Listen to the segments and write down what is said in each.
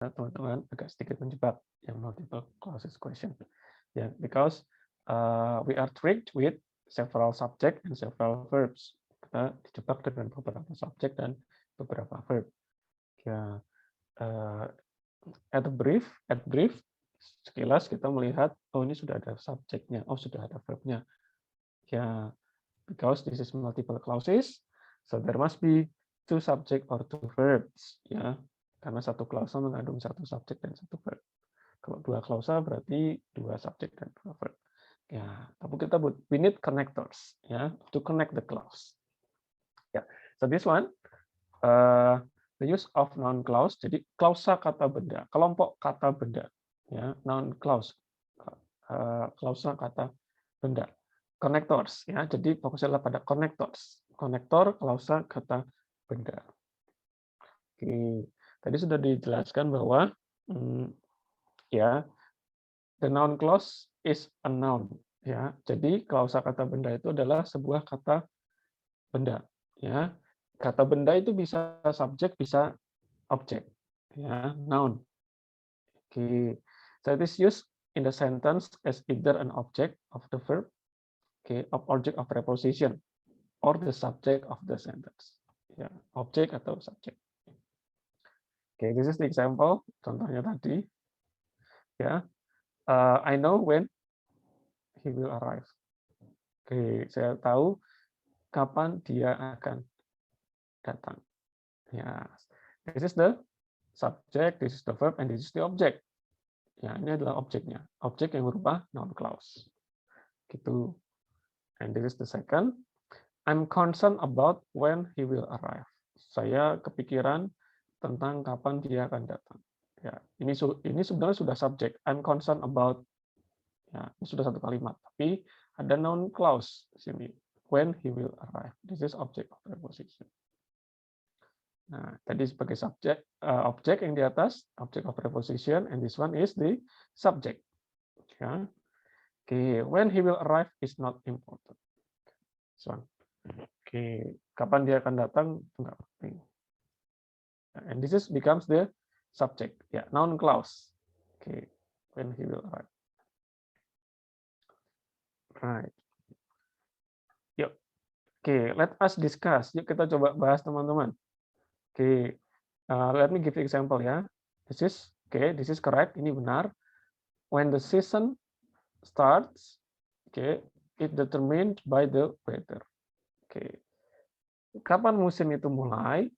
teman-teman agak sedikit menjebak yang multiple clauses question. Yeah, because we are tricked with several subject and several verbs. Kita dijebak dengan beberapa subjek dan beberapa verb. Ya, at brief, sekilas kita melihat, oh ini sudah ada subjeknya, oh sudah ada verbnya. Ya, because this is multiple clauses, so there must be two subject or two verbs. Ya, karena satu klausa mengandung satu subjek dan satu verb. Kalau dua klausa berarti dua subjek dan dua verb. Ya, tapi kita we need connectors, ya, to connect the clause. Ya, so this one, the use of noun clause. Jadi klausa kata benda, kelompok kata benda, ya, noun clause, klausa kata benda. Connectors, ya. Jadi fokusnya adalah pada connectors. Konektor klausa kata benda. Oke, tadi sudah dijelaskan bahwa ya, the noun clause is a noun, ya. Jadi klausa kata benda itu adalah sebuah kata benda, ya. Kata benda itu bisa subjek, bisa objek, ya, noun. Oke, so it is used in the sentence as either an object of the verb, okay, of object of preposition, or the subject of the sentence. Ya, objek atau subjek. Oke, this is the example, contohnya tadi. Ya, I know when he will arrive. Oke, saya tahu kapan dia akan datang. Ya, this is the subject, this is the verb, and this is the object. Ya, ini adalah objeknya. Objek yang berupa noun clause. Gitu. And this is the second. I'm concerned about when he will arrive. Saya kepikiran tentang kapan dia akan datang. Ya, ini sebenarnya sudah subjek. I'm concerned about. Ya, ini sudah satu kalimat. Tapi ada noun clause di sini. When he will arrive. This is object of preposition. Nah, tadi sebagai subjek, objek yang di atas, object of preposition, and this one is the subject. Ya. Oke, when he will arrive is not important. This one. Oke, kapan dia akan datang itu nggak penting. And this is becomes the subject. Ya, noun clause. Oke, when he will arrive. Right. Yuk. Oke, let us discuss. Yuk kita coba bahas teman-teman. Oke, let me give you example ya. This is correct. Ini benar. When the season starts, it determined by the weather. Kapan musim itu mulai?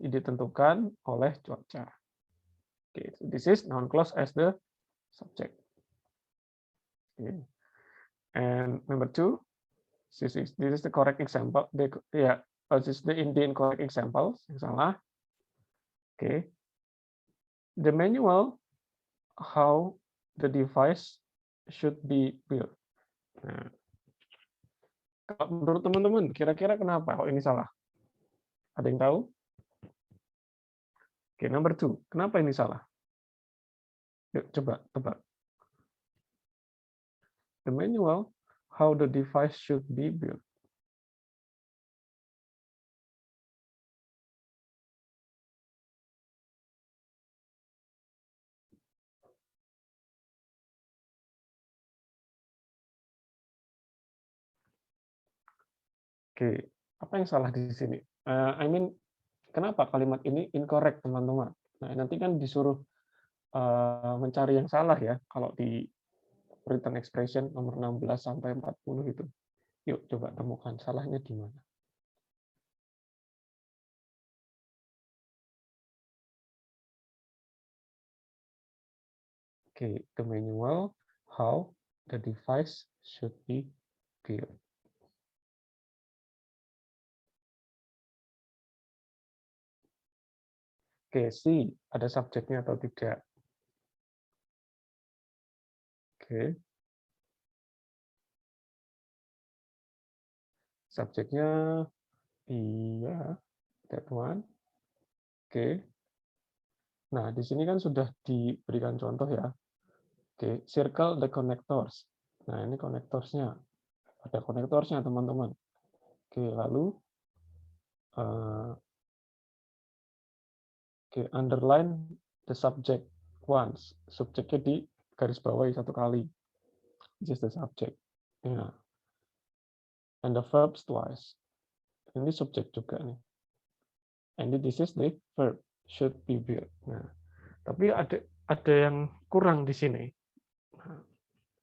Ditentukan oleh cuaca. This is noun clause as the subject. And number two, this is the correct example. This is the incorrect example. Yang salah. The manual how the device should be built. Nah, kalau menurut teman-teman, kira-kira kenapa kalau ini salah? Ada yang tahu? Number two, kenapa ini salah? Yuk, coba tebak. The manual how the device should be built. Apa yang salah di sini? Kenapa kalimat ini incorrect, teman-teman? Nah, nanti kan disuruh mencari yang salah ya, kalau di written expression nomor 16 sampai 40 itu. Yuk, coba temukan salahnya di mana. The manual how the device should be built. C, ada subjeknya atau tidak? Subjeknya iya, that one. Nah, di sini kan sudah diberikan contoh ya. Circle the connectors. Nah, ini connectorsnya. Ada connectorsnya, teman-teman. Lalu underline the subject once. Subjeknya di garis bawahi satu kali. This is the subject. Yeah. And the verbs twice. Ini subjek juga nih. And this is the verb. Should be built. Nah, tapi ada yang kurang di sini. Nah,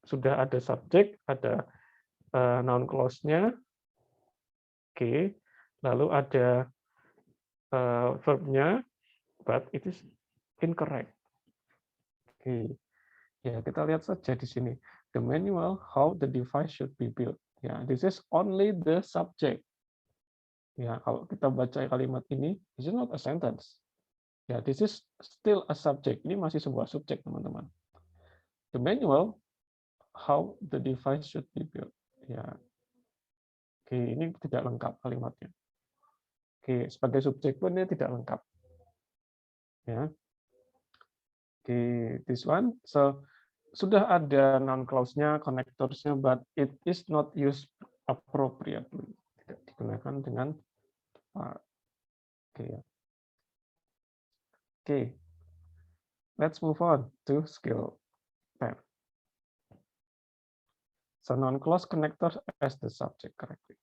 sudah ada subjek, ada noun clause-nya. Oke. Lalu ada verb-nya, but it is incorrect. Oke. Ya, kita lihat saja di sini. The manual how the device should be built. Ya, this is only the subject. Ya, kalau kita baca kalimat ini, this is not a sentence. Ya, this is still a subject. Ini masih sebuah subjek, teman-teman. The manual how the device should be built. Ya. Oke, ini tidak lengkap kalimatnya. Oke, sebagai subjek pun ini tidak lengkap. Ya. Oke, this one. So, sudah ada noun clause-nya, connectors-nya, but it is not used appropriately. Tidak digunakan dengan tepat. Oke, ya. Oke. Let's move on to skill 10. So non-clause connector as the subject correctly.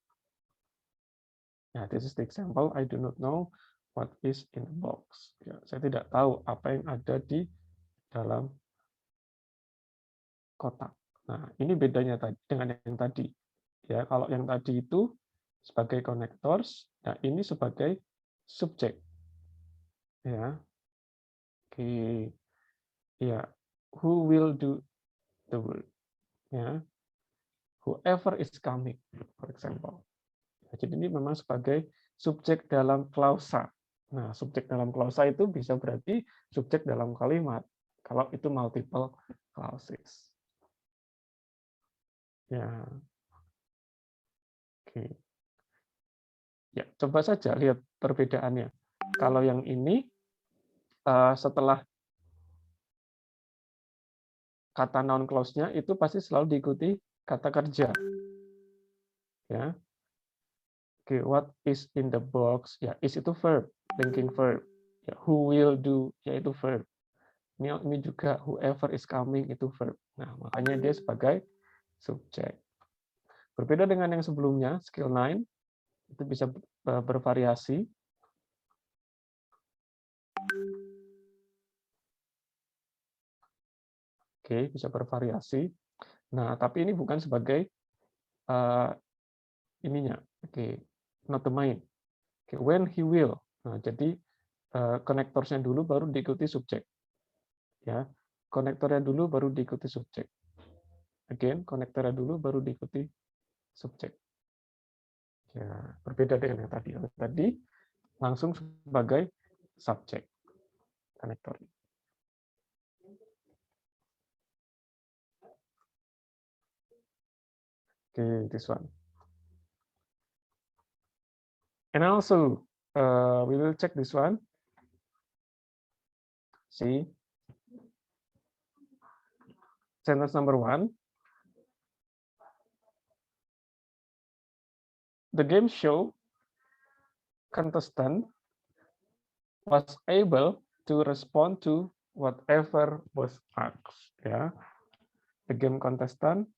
Ya, this is the example. I do not know what is in the box. Ya, saya tidak tahu apa yang ada di dalam kotak. Nah, ini bedanya dengan yang tadi. Ya, kalau yang tadi itu sebagai connectors, nah ini sebagai subjek. Ya. Oke. Ya, who will do the work? Ya. Whoever is coming, for example. Jadi ini memang sebagai subjek dalam klausa. Nah, subjek dalam klausa itu bisa berarti subjek dalam kalimat. Kalau itu multiple clauses. Ya. Oke. Ya, coba saja lihat perbedaannya. Kalau yang ini setelah kata noun clause-nya itu pasti selalu diikuti kata kerja. Ya. Oke, what is in the box? Ya, is itu verb, linking verb. Ya, who will do, yaitu verb. Ini juga whoever is coming itu verb. Nah, makanya dia sebagai subjek. Berbeda dengan yang sebelumnya, skill 9 itu bisa bervariasi. Oke, bisa bervariasi. Nah, tapi ini bukan sebagai ininya. Oke, not the main. Oke, when he will. Nah, jadi konektornya dulu baru diikuti subjek. Ya, konektornya dulu baru diikuti subjek. Again, konektornya dulu baru diikuti subjek. Ya, berbeda dengan yang tadi. Yang tadi langsung sebagai subjek konektor. Okay, this one. And also, we will check this one. See, sentence number 1. The game show contestant was able to respond to whatever was asked. Yeah, the game contestant,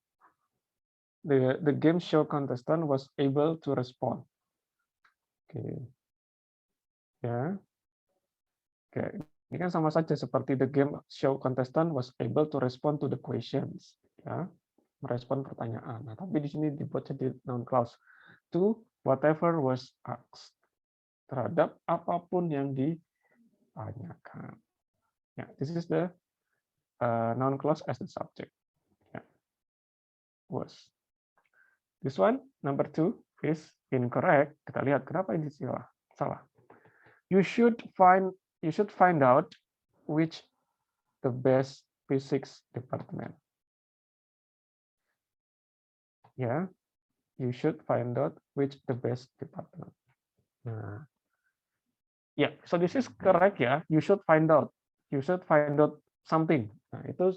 the game show contestant was able to respond. Okay. Ya. Okay. Ini kan sama saja seperti the game show contestant was able to respond to the questions. Ya, merespon pertanyaan. Nah, tapi di sini dibuat jadi noun clause to whatever was asked, terhadap apapun yang ditanyakan. Ya, this is the noun clause as the subject. Ya. Was. This one, number 2, is incorrect. Kita lihat kenapa ini salah. You should find out which the best physics department. Ya, you should find out which the best department. Nah, ya, so this is correct ya. You should find out. You should find out something. Nah, itu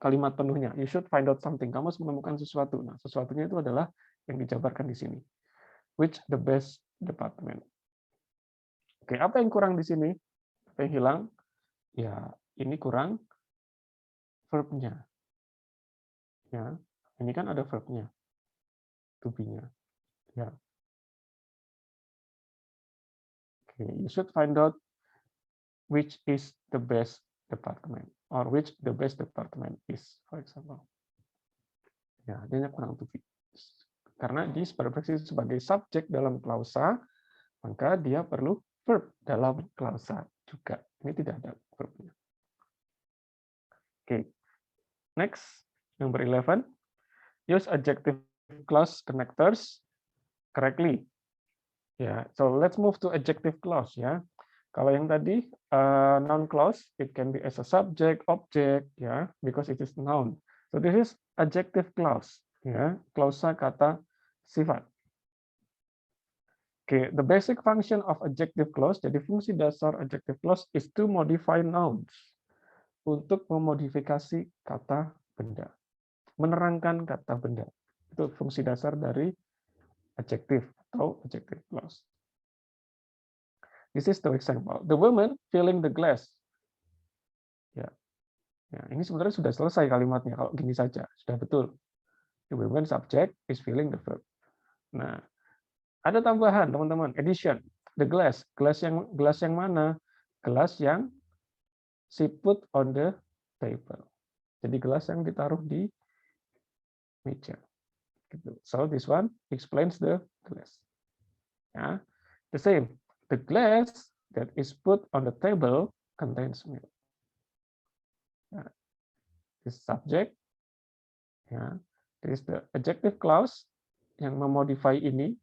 kalimat penuhnya. You should find out something. Kamu harus menemukan sesuatu. Nah, sesuatunya itu adalah yang dijabarkan di sini. Which the best department. Oke, apa yang kurang di sini? Apa yang hilang? ya ini kurang verb-nya. Ya, ini kan ada verb-nya, to be-nya. Ya. Okay. You should find out which is the best department or which the best department is, for example. Ya, dia kurang to be. Karena di perfeksi sebagai subjek dalam klausa, maka dia perlu verb dalam klausa juga. Ini tidak ada verbnya. Oke. Next, number 11. Use adjective clause connectors correctly. Ya, so let's move to adjective clause ya. Kalau yang tadi noun clause, it can be as a subject, object, ya, because it is noun. So this is adjective clause, ya, klausa kata sifat. Okay, the basic function of adjective clause, jadi fungsi dasar adjective clause is to modify nouns, untuk memodifikasi kata benda, menerangkan kata benda. Itu fungsi dasar dari adjective atau adjective clause. This is the example. The woman filling the glass. Ya, ya, ini sebenarnya sudah selesai kalimatnya kalau gini saja, sudah betul. The woman subject is filling the verb. Nah, ada tambahan teman-teman, addition. The glass, gelas yang mana? Gelas yang she put on the table. Jadi gelas yang ditaruh di meja. Gitu. So this one explains the glass. Ya, the same. The glass that is put on the table contains milk. Ya, this subject. Ya, this is the adjective clause yang memodify ini.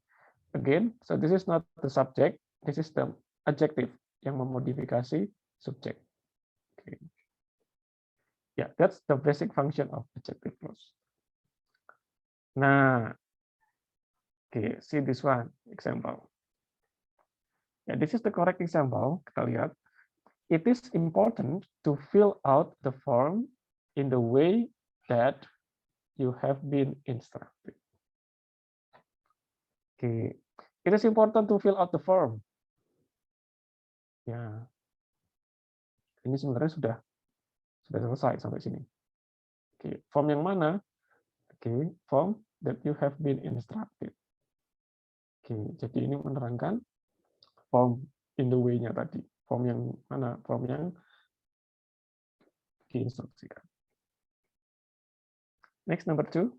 Again, so this is not the subject. This is the adjective yang memodifikasi subject. Okay. Yeah, that's the basic function of adjective clause. Nah, okay, see this one example. Yeah, this is the correct example. Kita lihat. It is important to fill out the form in the way that you have been instructed. Okay, it is important to fill out the form. Ya, ini sebenarnya sudah selesai sampai sini. Oke, form yang mana? Oke, form that you have been instructed. Oke, jadi ini menerangkan form in the way-nya tadi. Form yang mana? Form yang diinstruksikan. Next, number 2.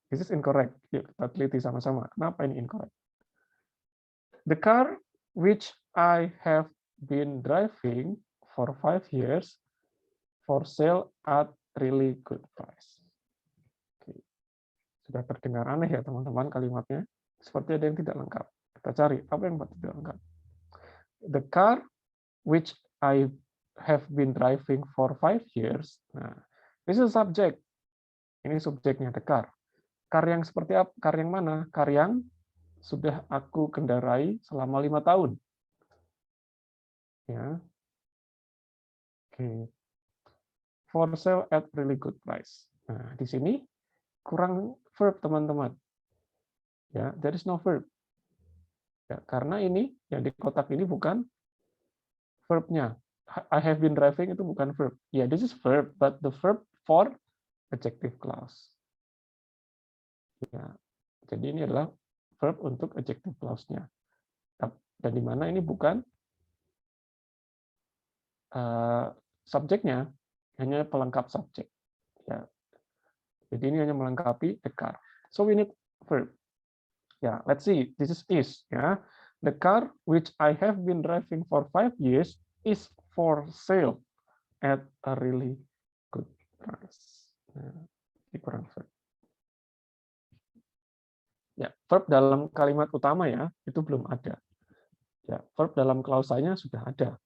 This is incorrect. Yuk, kita teliti sama-sama. Kenapa ini incorrect? The car which I have been driving for 5 years for sale at really good price. Oke. Sudah terdengar aneh ya teman-teman kalimatnya. Seperti ada yang tidak lengkap. Kita cari apa yang tidak lengkap. The car which I have been driving for 5 years. Nah, this is subject. Ini subjeknya, the car. Car yang seperti apa? Car yang mana? Car yang sudah aku kendarai selama 5 tahun. Ya. Oke. For sale at really good price. Nah, di sini kurang verb teman-teman. Ya, there is no verb. Ya, karena ini yang di kotak ini bukan verb-nya. I have been driving itu bukan verb. Ya, this is verb, but the verb for adjective clause. Ya, jadi ini adalah verb untuk adjective clause-nya. Dan di mana ini bukan subjeknya, hanya pelengkap subjek. Ya. Jadi ini hanya melengkapi the car. So we need verb. Ya, let's see. This is. Ya. The car which I have been driving for 5 years is for sale at a really good price. Nah, ini kurang verb. Ya, verb dalam kalimat utama ya, itu belum ada. Ya, verb dalam klausanya sudah ada.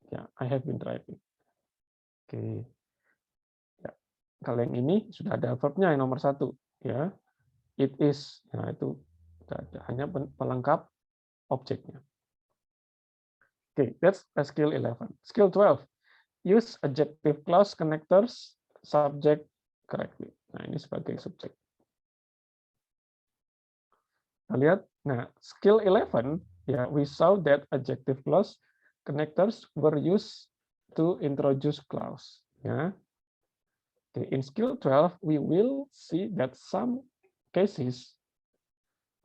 Ya, I have been driving. Oke. Ya. Kalau yang ini sudah ada verbnya yang nomor 1. Ya, it is. Nah, itu sudah ada. Hanya pelengkap objeknya. Oke, that's skill 11. Skill 12. Use adjective clause connectors subject correctly. Nah, ini sebagai subjek. Kita lihat. Nah, skill 11, ya, we saw that adjective clause connectors were used to introduce clause. Yeah. Okay. In skill 12, we will see that some cases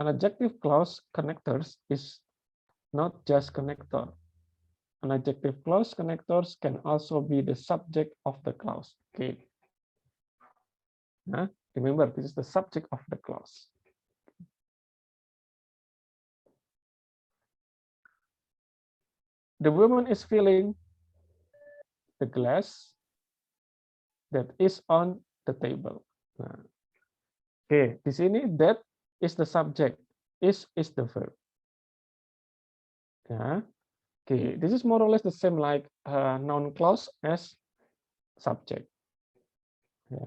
an adjective clause connectors is not just connector. An adjective clause connectors can also be the subject of the clause. Okay. Nah, remember, this is the subject of the clause. The woman is filling the glass that is on the table. Nah, oke, di sini that is the subject, is the verb. Ya, oke, this is more or less the same like noun clause as subject. Ya.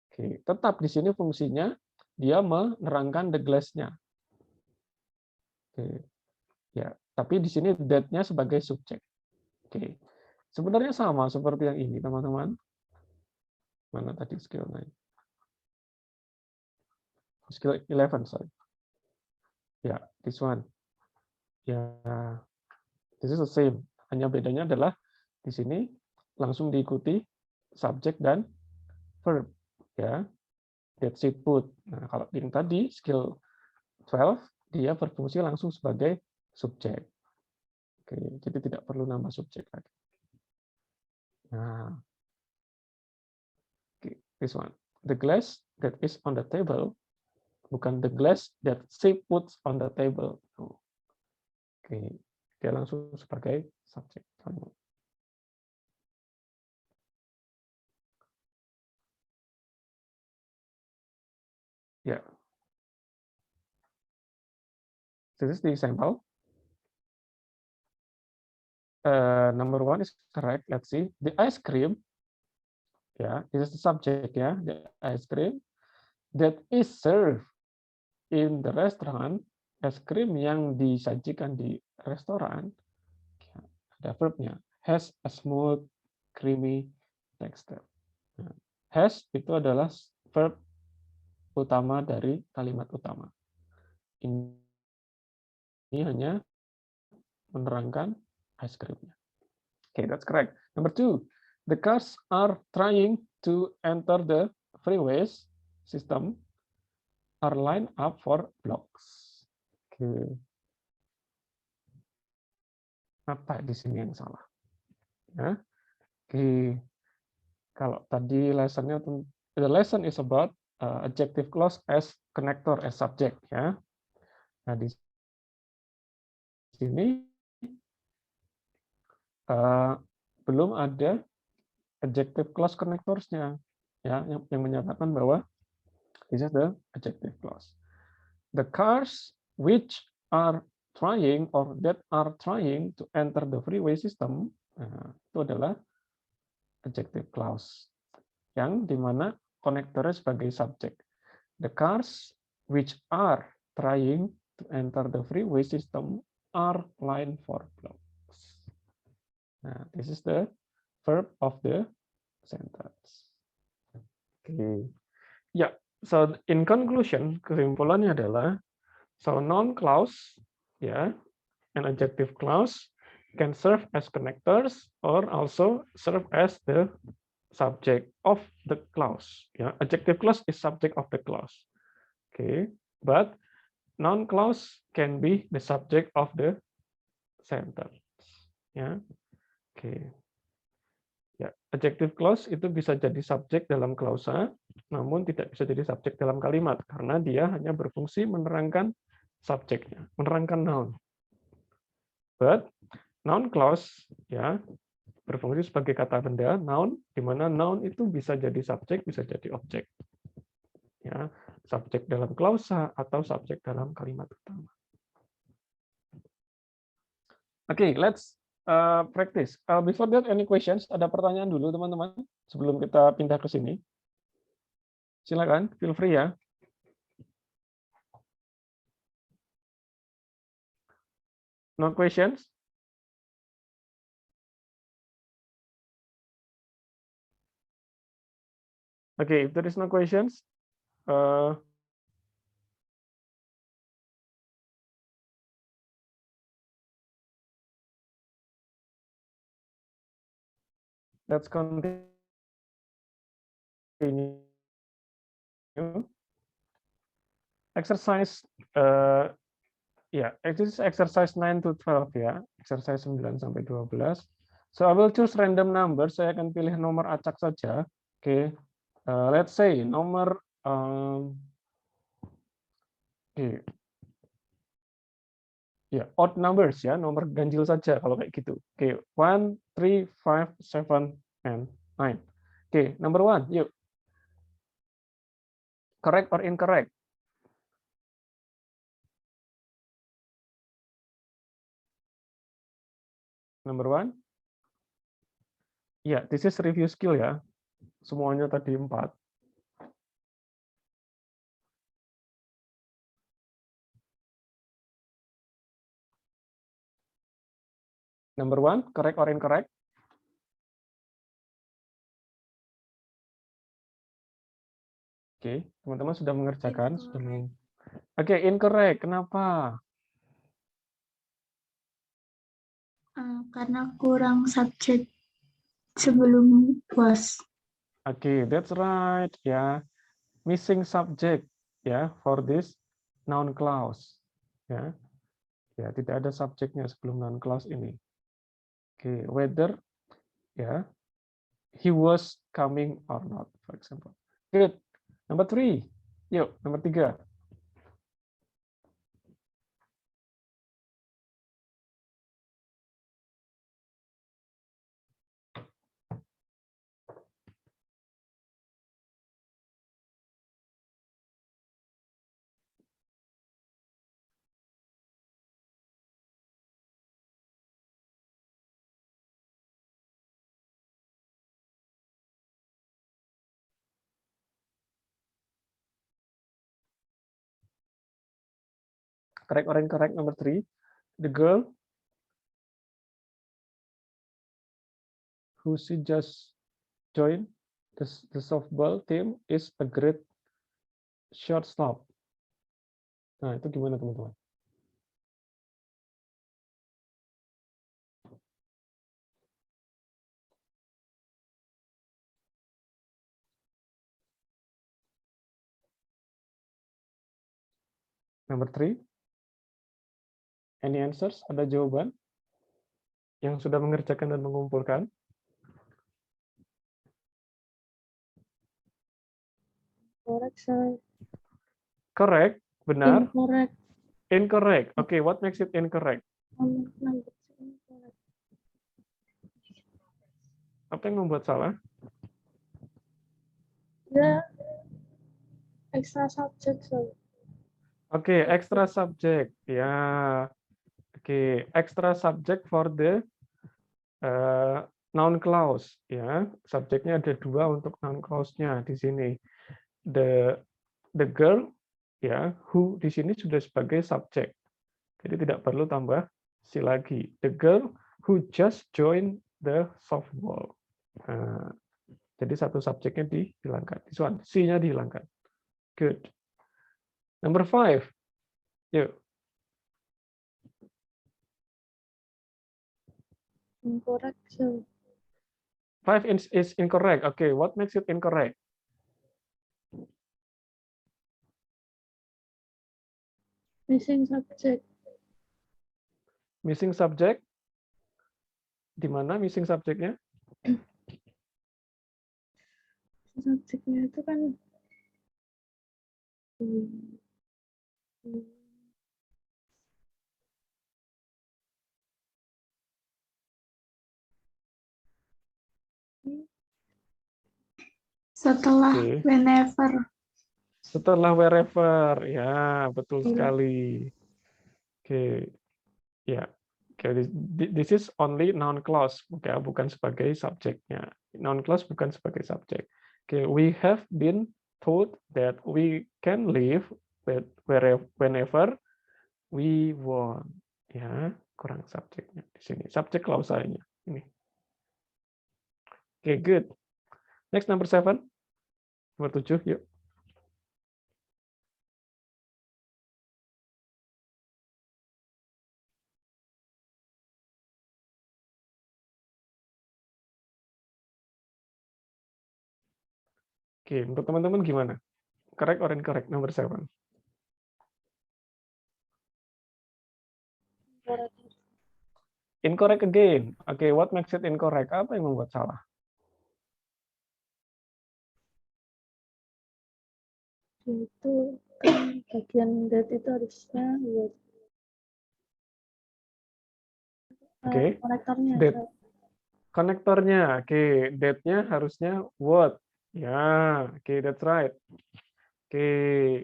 Oke, tetap di sini fungsinya dia menerangkan the glass-nya. Oke, ya, tapi di sini that-nya sebagai subjek. Oke, sebenarnya sama seperti yang ini, teman-teman. Mana tadi skill 9? Skill 11, sorry. Ya, this one. Ya, this is the same. Hanya bedanya adalah di sini langsung diikuti subjek dan verb. Ya, that she put. Nah, kalau yang tadi skill 12 dia berfungsi langsung sebagai subjek. Oke, jadi tidak perlu nambah subjek lagi. Nah, okay, this one. The glass that is on the table, bukan the glass that she puts on the table. Oke, dia langsung sebagai subjek. Ya, this is the example. Number one is correct. Let's see. The ice cream, yeah, this is the subject, yeah, the ice cream that is served in the restaurant, es krim yang disajikan di restoran, ada verbnya, has a smooth, creamy texture. Has itu adalah verb utama dari kalimat utama. Ini hanya menerangkan ice creamnya. Okay, that's correct. Number two, the cars are trying to enter the freeways system are lined up for blocks. Okay. Apa di sini yang salah? Ya. Oke. Kalau tadi lessonnya, the lesson is about adjective clause as connector as subject, ya. Nah, di sini belum ada adjective clause connectors-nya, ya, yang menyatakan bahwa this is the adjective clause. The cars which are trying or that are trying to enter the freeway system, itu adalah adjective clause yang dimana konektornya sebagai subjek. The cars which are trying to enter the freeway system are lined for blocks. Nah, this is the verb of the sentence. Okay. Ya, so in conclusion, kesimpulannya adalah so noun clause, ya, and adjective clause can serve as connectors or also serve as the subject of the clause. Yeah, adjective clause is subject of the clause. Okay, but noun clause can be the subject of the sentence. Ya, okay. Ya, adjective clause itu bisa jadi subjek dalam klausa, namun tidak bisa jadi subjek dalam kalimat karena dia hanya berfungsi menerangkan subjeknya, menerangkan noun. But noun clause, ya, berfungsi sebagai kata benda noun, di mana noun itu bisa jadi subjek, bisa jadi objek. Ya, subjek dalam klausa atau subjek dalam kalimat utama. Oke, let's practice. Before that, any questions? Ada pertanyaan dulu, teman-teman, sebelum kita pindah ke sini. Silakan, feel free ya. No questions? Okay, if there is no questions, Let's continue. Exercise, this is exercise 9 to 12 ya, exercise 9 sampai 12. So I will choose random number, saya akan pilih nomor acak saja. Oke, let's say nomor odd numbers ya, nomor ganjil saja kalau kayak gitu. Oke, 1, 3, 5, 7, and 9. Oke, number 1, yuk. Correct or incorrect? Number 1. Ya, this is review skill ya. Semuanya tadi 4. Number 1, correct or incorrect? Oke, teman-teman sudah mengerjakan. Oke, incorrect. Kenapa? Karena kurang subjek sebelum was. Oke, that's right ya. Missing subject ya for this noun clause. Ya. Ya, tidak ada subjeknya sebelum noun clause ini. Oke, whether ya he was coming or not, for example. Good. Number 3. Yuk, nomor 3. Correct or incorrect? Number 3. The girl who she just joined the softball team is a great shortstop. Nah, itu gimana teman-teman? Number 3. Any answers? Ada jawaban yang sudah mengerjakan dan mengumpulkan? Correct, sir. Correct, benar. Incorrect. Incorrect. Okay, what makes it incorrect? Apa yang membuat salah? Ya, extra subject, sir. Oke, extra subject. Ya. Oke, extra subject for the noun clause. Ya, subjeknya ada 2 untuk noun clause-nya di sini. The girl, ya, who di sini sudah sebagai subjek. Jadi tidak perlu tambah si lagi. The girl who just joined the softball. Nah, jadi satu subjeknya dihilangkan. This one, C-nya dihilangkan. Good. Number 5. Yuk. Incorrect, sir. 5 is incorrect. Okay, what makes it incorrect? Missing subject. Missing subject? Di mana missing subjeknya? Subjeknya itu kan setelah whenever. Setelah wherever. Ya, betul sekali. Oke. Ya. Oke, this is only noun clause, bukan sebagai subjeknya. Noun clause bukan sebagai subjek. Oke, we have been told that we can live whenever we want. Ya, kurang subjeknya di sini. Subjek klausanya ini. Oke, good. Next, number 7. Nomor 7, yuk. Oke, untuk teman-teman gimana? Correct or incorrect? Number 7. Incorrect. Incorrect again. Oke, what makes it incorrect? Apa yang membuat salah? Itu kan bagian that itu harusnya buat Oke, konektornya. that konektornya. Oke, that-nya harusnya what? Ya, oke, that's right. Oke,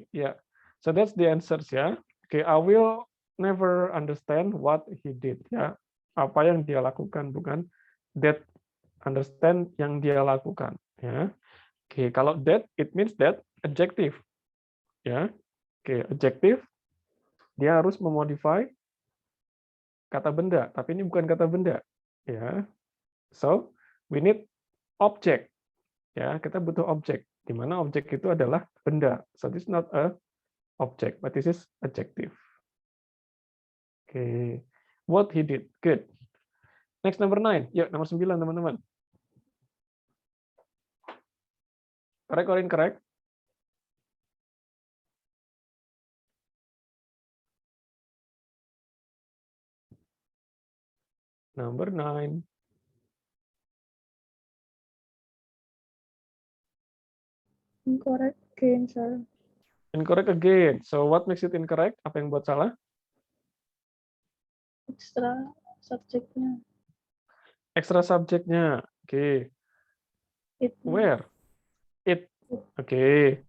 ya. So that's the answers ya. Oke, I will never understand what he did ya. Apa yang dia lakukan, bukan that understand yang dia lakukan ya. Oke, kalau that it means that adjective ya. Oke, adjective dia harus memodify kata benda, tapi ini bukan kata benda ya. So, we need object ya. Kita butuh objek, di mana objek itu adalah benda. So this is not a object, but this is adjective. Oke. What he did. Good. Next number 9. Yuk, nomor 9 teman-teman. Correct or incorrect? Number 9. Incorrect again, sir. Incorrect again. So what makes it incorrect? Apa yang buat salah? Extra subjeknya. Extra subjeknya. Oke. It. Where? It. Oke.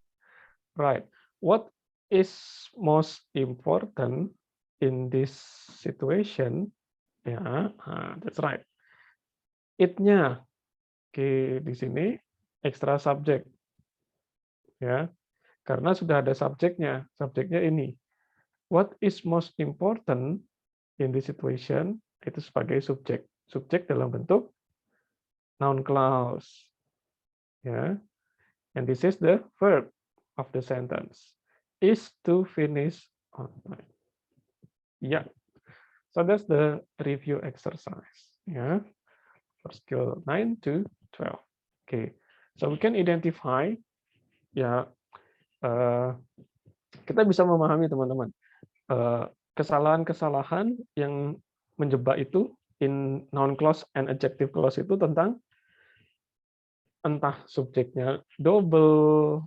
Right. What is most important in this situation? Ya, that's right. It-nya. Oke, di sini extra subject. Ya, karena sudah ada subjeknya. Subjeknya ini. What is most important in this situation? Itu sebagai subjek. Subjek dalam bentuk noun clause. Ya. And this is the verb of the sentence. Is to finish on time. Ya. So that's the review exercise. Ya. For skill 9 to 12. Okay. So we can identify ya kita bisa memahami teman-teman kesalahan-kesalahan yang menjebak itu in noun clause and adjective clause itu tentang entah subjeknya double,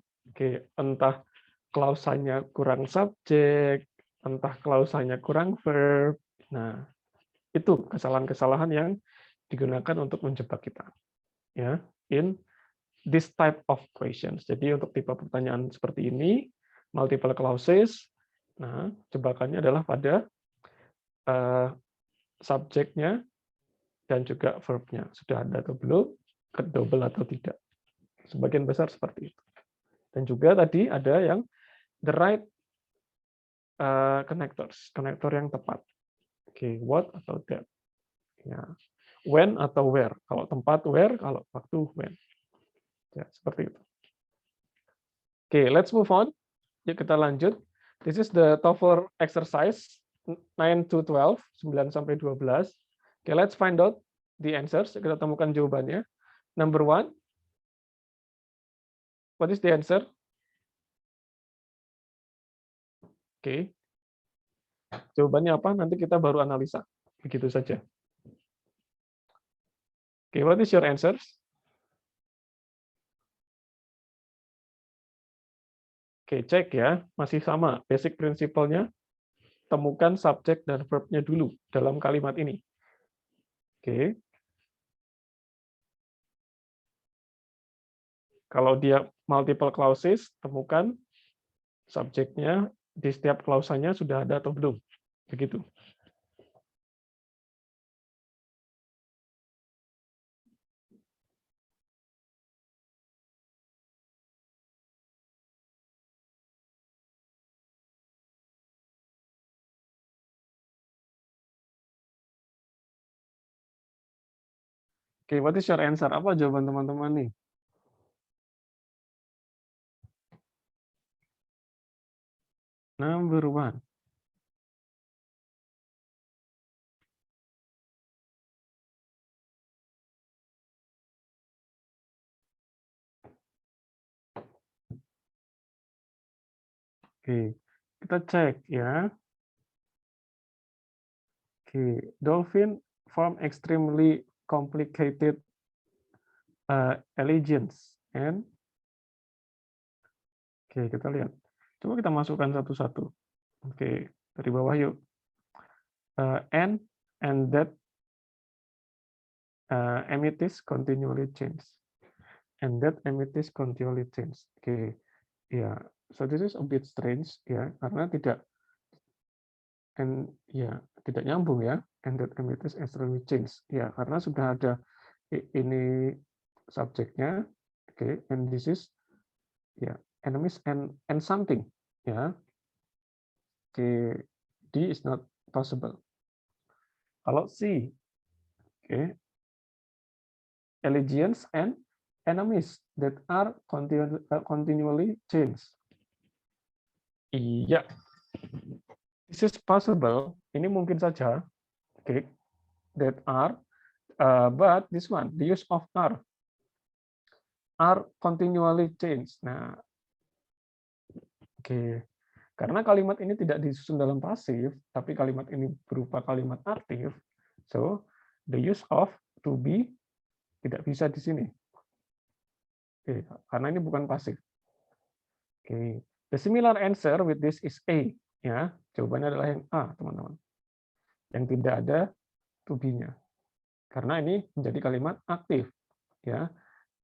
entah klausanya kurang subjek, entah klausanya kurang verb. Nah, itu kesalahan-kesalahan yang digunakan untuk menjebak kita ya in this type of questions. Jadi untuk tipe pertanyaan seperti ini, multiple clauses, nah jebakannya adalah pada subjeknya dan juga verbnya. Sudah ada atau belum, double atau tidak. Sebagian besar seperti itu. Dan juga tadi ada yang the right connectors, konektor yang tepat. Oke, what atau that. Ya. When atau where. Kalau tempat where, kalau waktu when. Ya, seperti itu. Oke, let's move on. Yuk kita lanjut. This is the TOEFL exercise 9 to 12, 9 sampai 12. Oke, let's find out the answers. Kita temukan jawabannya. Number 1. What is the answer? Oke. Jawabannya apa? Nanti kita baru analisa. Begitu saja. Oke, what is your answers? Oke, cek ya. Masih sama. Basic principle-nya, temukan subjek dan verb-nya dulu dalam kalimat ini. Oke. Kalau dia multiple clauses, temukan subjeknya di setiap klausanya sudah ada atau belum. Begitu. Oke, what is your answer? Apa jawaban teman-teman nih? Number 1. Oke, kita cek ya. Oke, dolphin form extremely complicated allegiance and oke, kita lihat. Coba kita masukkan satu-satu. Oke, dari bawah yuk. And that emitters continually change. And that emitters continually change. Oke, ya. So this is a bit strange ya, karena tidak tidak nyambung ya. And that emitters extremely change. Ya, karena sudah ada ini subjeknya. Oke, and this is ya enemies and something ya. Oke, D is not possible. Kalau C, oke, allegiance and enemies that are continually change. Iya, this is possible. Ini mungkin saja, oke, that are, but this one, the use of are continually change. Nah, oke. Karena kalimat ini tidak disusun dalam pasif, tapi kalimat ini berupa kalimat aktif, so the use of to be tidak bisa di sini. Oke, karena ini bukan pasif. Oke, the similar answer with this is A. Ya, jawabannya adalah yang A, teman-teman. Yang tidak ada to be-nya. Karena ini menjadi kalimat aktif. Ya,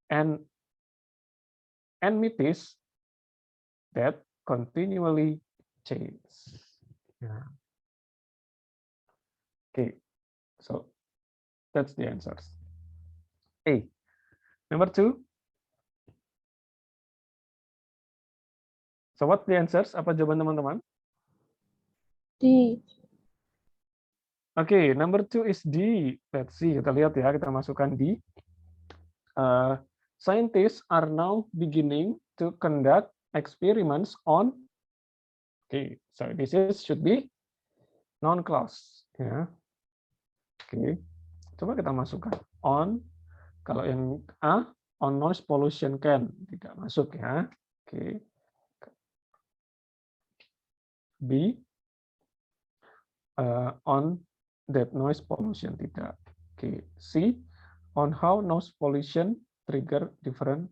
and entities that continually change. Ya. Oke, so that's the answers. A. Number 2. So what the answers? Apa jawaban teman-teman? D. Oke, number 2 is D. Let's see, kita lihat ya, kita masukkan D. Scientists are now beginning to conduct experiments on. Okay, so this should be non-clause. Ya. Oke, coba kita masukkan on. Kalau yang A, on noise pollution can tidak masuk ya. Oke. B, on that noise pollution tidak. Oke, C, on how noise pollution trigger different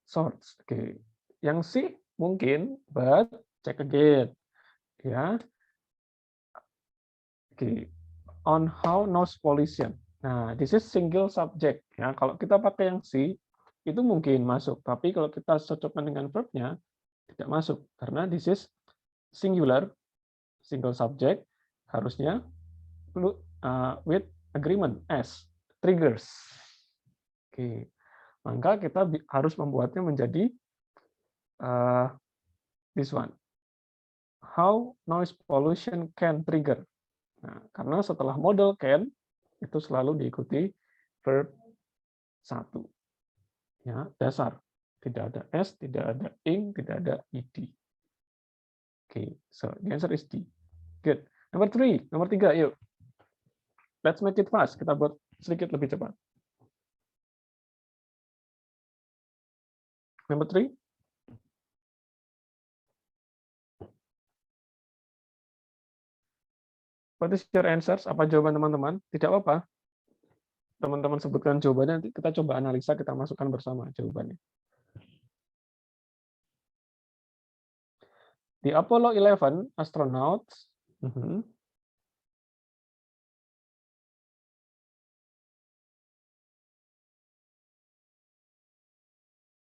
sorts. Oke, yang C mungkin, but check again. Ya, oke, on how noise pollution. Nah, this is single subject. Ya, kalau kita pakai yang C itu mungkin masuk, tapi kalau kita cocokkan dengan verbnya tidak masuk karena this is singular, single subject, harusnya with agreement as triggers. Oke, maka kita harus membuatnya menjadi this one. How noise pollution can trigger. Nah, karena setelah model can itu selalu diikuti verb 1. Ya, dasar. Tidak ada S, tidak ada ing, tidak ada ed. Oke, so the answer is D. Good. Nomor 3, yuk. Let's make it fast. Kita buat sedikit lebih cepat. Number 3. What is your answers? Apa jawaban teman-teman? Tidak apa-apa. Teman-teman sebutkan jawabannya, nanti kita coba analisa, kita masukkan bersama jawabannya. Di Apollo 11, astronauts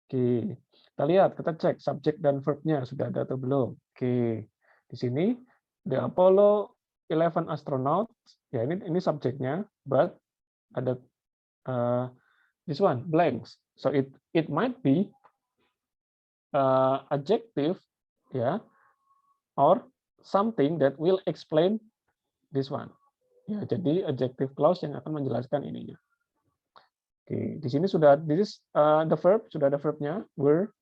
Oke, kita lihat, kita cek subjek dan verb-nya sudah ada atau belum. Oke, di sini the Apollo 11 astronauts, ya ini subjeknya, but ada this one blanks, so it might be adjective, ya, or something that will explain this one. Ya, jadi adjective clause yang akan menjelaskan ininya. Oke, di sini sudah this is the verb, sudah ada verbnya were,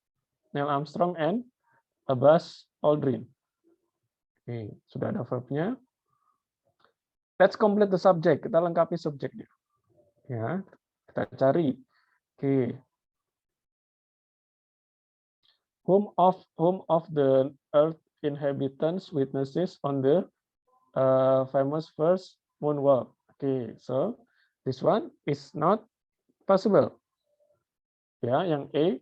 Neil Armstrong and Buzz Aldrin. Oke, sudah ada verbnya. Let's complete the subject. Kita lengkapi subjeknya. Ya, kita cari. Oke. whom of the earth inhabitants witnesses on the famous first moonwalk. Okay, so this one is not possible. Ya, yang A.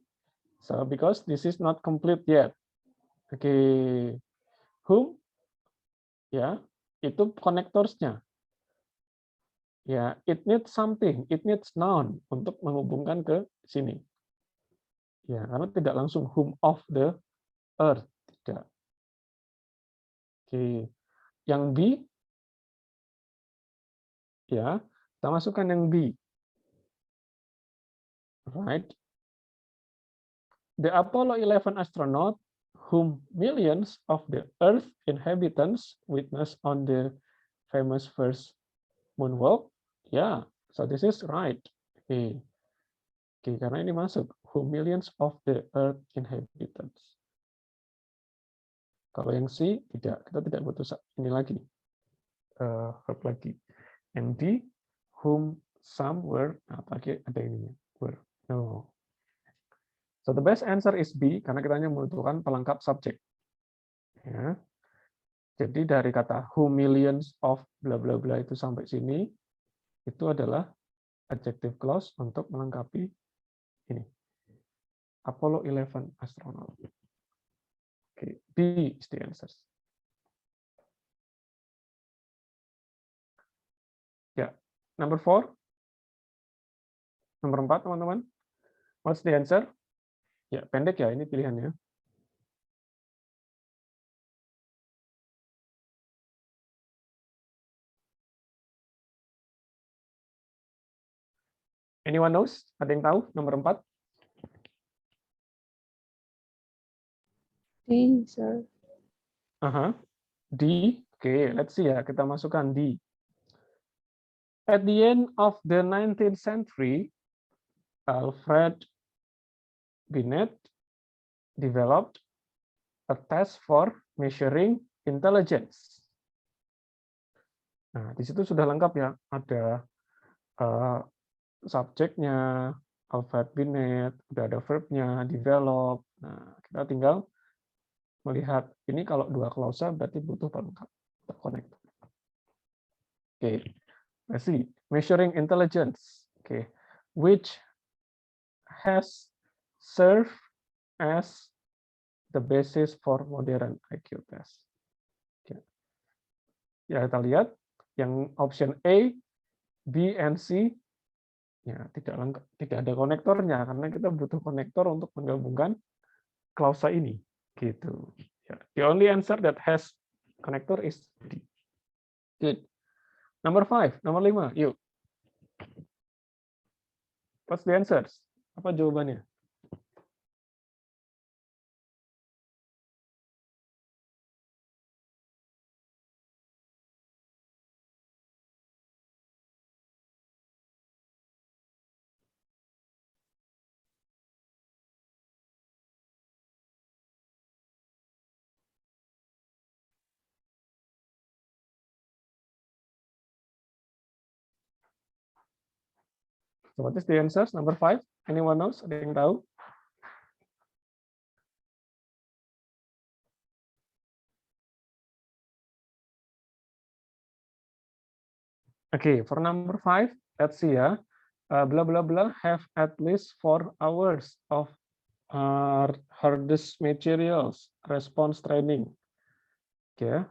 So because this is not complete yet. Okay, whom? Ya, itu connectors-nya. Ya, it needs something, it needs noun untuk menghubungkan ke sini. Ya, karena tidak langsung whom of the earth, tidak. Oke, yang B, ya, kita masukkan yang B. Right. The Apollo 11 astronaut, whom millions of the Earth inhabitants witnessed on the famous first moonwalk. Yeah, so this is right. Oke, karena ini masuk whom millions of the Earth inhabitants. Kalau yang C tidak, kita tidak butuh ini lagi, verb lagi. Yang D, whom some were, pakai ada ininya, were. No. So the best answer is B, karena kita hanya membutuhkan pelengkap subjek. Ya. Jadi dari kata who millions of bla bla bla itu sampai sini, itu adalah adjective clause untuk melengkapi ini. Apollo 11 astronaut. Okay. B is the answer. Ya, number 4. Nomor 4, teman-teman. What's the answer? Ya, pendek ya, ini pilihannya. Anyone knows? Ada yang tahu nomor 4? D, sir. D. Oke, let's see ya. Kita masukkan D. At the end of the 19th century, Alfred Binet developed a test for measuring intelligence. Nah, di situ sudah lengkap ya. Ada subjeknya, Alfred Binet, udah ada verb-nya, develop. Nah, kita tinggal melihat ini kalau dua klausa berarti butuh pelengkap, terconnect. Oke, let's see. Measuring intelligence. Okay, which has served as the basis for modern IQ test. Okay. Ya, kita lihat yang option A, B, and C ya tidak lengkap, tidak ada konektornya karena kita butuh konektor untuk menggabungkan klausa ini. Gitu. Ya, the only answer that has connector is D. Good. Number 5, nomor 5, yuk. What's the answers? Apa jawabannya? So what is the answers? Number 5. Anyone knows? Ada yang tahu? Okay, for number 5, let's see ya. Blah blah blah have at least 4 hours of hardest materials response training. Okay,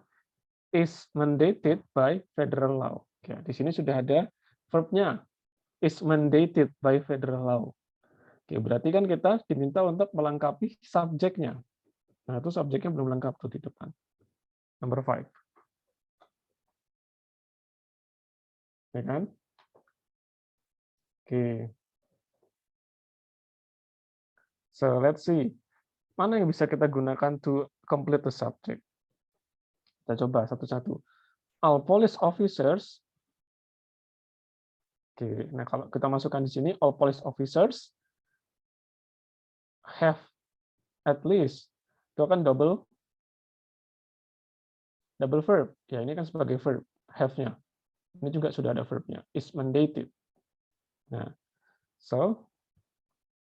is mandated by federal law. Okay, di sini sudah ada verbnya is mandated by federal law. Oke, berarti kan kita diminta untuk melengkapi subjeknya. Nah, itu subjeknya belum lengkap tuh di depan. Number 5. Ya kan? Oke. So, let's see. Mana yang bisa kita gunakan to complete the subject? Kita coba satu-satu. All police officers. Oke, nah kalau kita masukkan di sini, all police officers have at least. Itu kan double verb. Ya, ini kan sebagai verb, have-nya. Ini juga sudah ada verb-nya, is mandated. Nah, so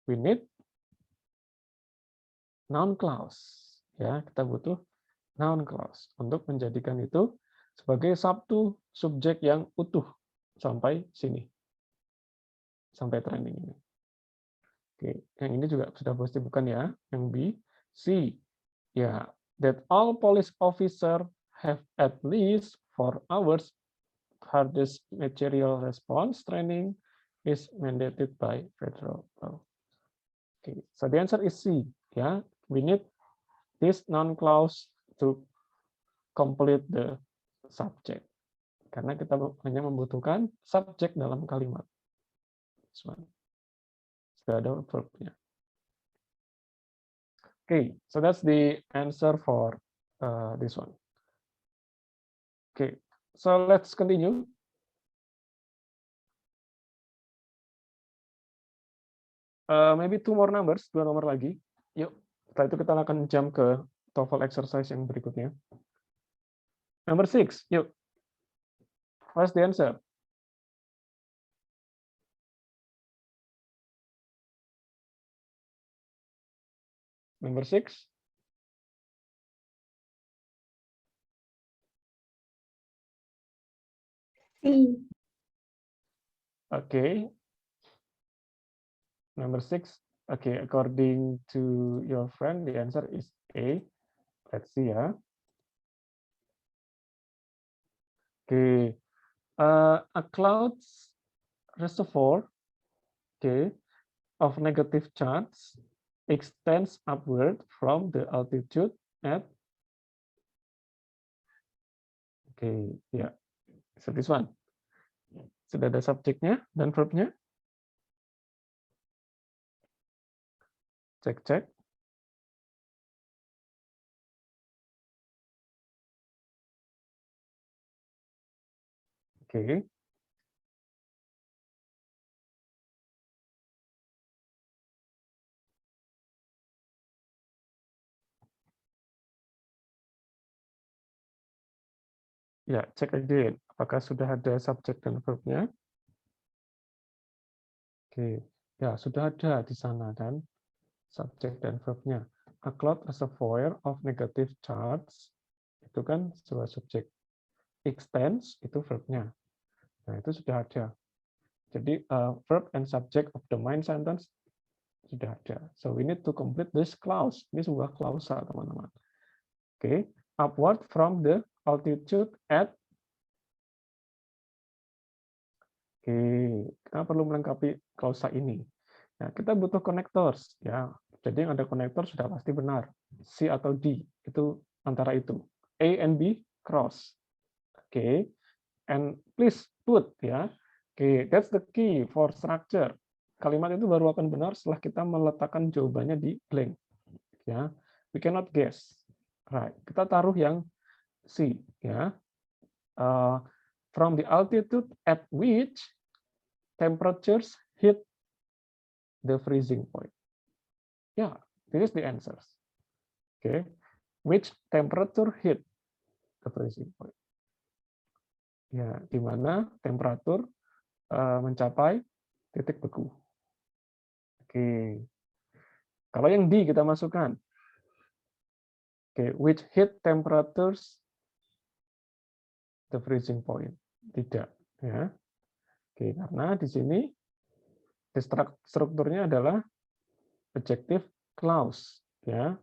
we need noun clause. Ya, kita butuh noun clause untuk menjadikan itu sebagai satu subjek yang utuh sampai sini. Sampai training ini. Oke, yang ini juga sudah pasti bukan ya. Yang B, C. Ya, that all police officer have at least 4 hours hardest material response training is mandated by federal law. Okay, so the answer is C. Yeah, we need this noun clause to complete the subject. Karena kita hanya membutuhkan subjek dalam kalimat. Sudah ada verb-nya. Okay, so that's the answer for this one. Okay, so let's continue. Maybe 2 more numbers, 2 nomor lagi. Yuk, setelah itu kita akan jump ke TOEFL exercise yang berikutnya. Number 6, yuk. What's the answer? Number 6. C. Okay. Number 6. Okay, according to your friend, the answer is A. Let's see ya. Okay. A cloud's reservoir, okay, of negative charge extends upward from the altitude at, okay, yeah, so this one. Sudah ada subjeknya dan verbnya. Cek. Oke. Ya, cek again. Apakah sudah ada subjek dan verbnya? Oke. Ya, sudah ada di sana kan subjek dan verbnya. A cloud reservoir of negative charge itu kan sebuah subjek. Extends itu verbnya. Nah, itu sudah ada. Jadi verb and subject of the main sentence sudah ada. So we need to complete this clause. Ini sebuah klausa, teman-teman. Oke, upward from the altitude at. Oke, kita perlu melengkapi klausa ini. Nah, kita butuh connectors ya. Jadi yang ada konektor sudah pasti benar. C atau D itu antara itu. A and B cross. Oke. And please put ya. Oke, that's the key for structure. Kalimat itu baru akan benar setelah kita meletakkan jawabannya di blank. Ya. We cannot guess. Right. Kita taruh yang C ya. From the altitude at which temperatures hit the freezing point. Yeah, this is the answers. Okay, which temperature hit the freezing point? Ya, di mana temperatur mencapai titik beku. Oke, kalau yang D kita masukkan. Oke, which hit temperatures the freezing point? Tidak, ya. Oke, karena di sini strukturnya adalah adjective clause, ya.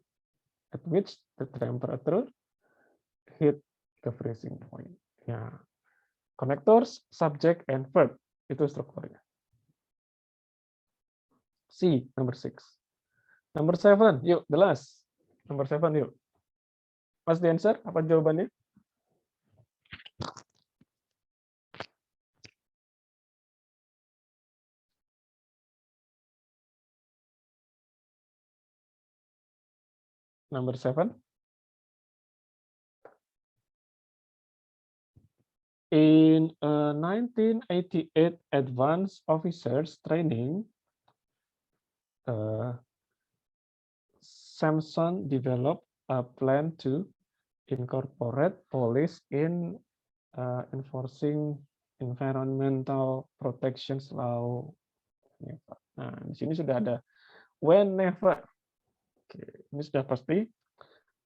At which the temperature hit the freezing point. Ya. Connectors, subject, and verb. Itu strukturnya. C, number 6. Number 7, yuk, the last. Number 7, yuk. What's the answer? Apa jawabannya? Number 7. In a 1988 advanced officers training, Samson developed a plan to incorporate police in enforcing environmental protections law. Nah, di sini sudah ada whenever. Oke, ini sudah pasti